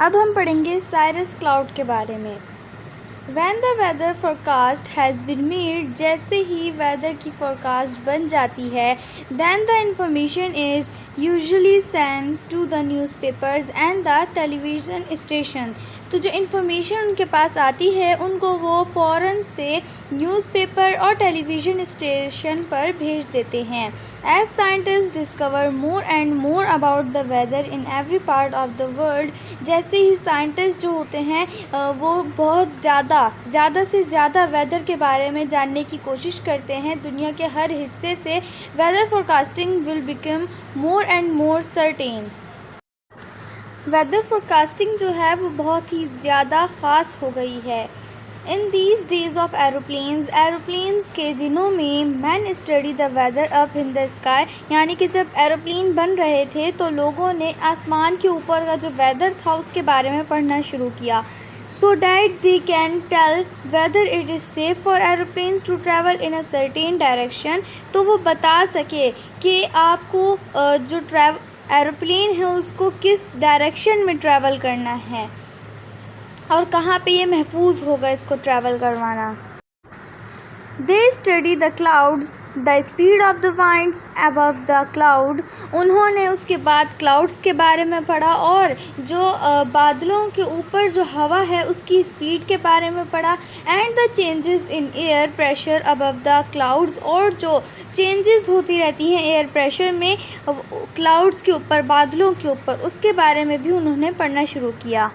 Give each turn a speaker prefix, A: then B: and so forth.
A: अब हम पढ़ेंगे साइरस क्लाउड के बारे में। When the weather forecast has been made, जैसे ही वेदर की फोरकास्ट बन जाती है, then the information is usually sent to the newspapers and the television station। तो जो इन्फॉर्मेशन उनके पास आती है उनको वो फ़ौरन से न्यूज़पेपर और टेलीविज़न स्टेशन पर भेज देते हैं। As scientists discover more and more about the weather in every part of the world, जैसे ही साइंटिस्ट जो होते हैं वो बहुत ज़्यादा से ज़्यादा वेदर के बारे में जानने की कोशिश करते हैं दुनिया के हर हिस्से से, weather forecasting will become more and more certain. Weather forecasting जो है वो बहुत ही ज़्यादा ख़ास हो गई है। In these days of aeroplanes के दिनों में man study the weather up in the sky, यानी कि जब एरोप्लेन बन रहे थे तो लोगों ने आसमान के ऊपर का जो वेदर था उसके बारे में पढ़ना शुरू किया, so that they can tell whether it is safe for aeroplanes to travel in a certain direction. तो वो बता सके कि आपको जो एरोप्लेन है उसको किस डायरेक्शन में ट्रैवल करना है और कहाँ पे ये महफूज होगा इसको ट्रैवल करवाना। They study the clouds, the speed of the winds above the cloud. उन्होंने उसके बाद क्लाउड्स के बारे में पढ़ा और जो बादलों के ऊपर जो हवा है उसकी स्पीड के बारे में पढ़ा। And the changes in air pressure above the clouds, और जो चेंजेस होती रहती हैं एयर प्रेशर में क्लाउड्स के ऊपर, बादलों के ऊपर, उसके बारे में भी उन्होंने पढ़ना शुरू किया।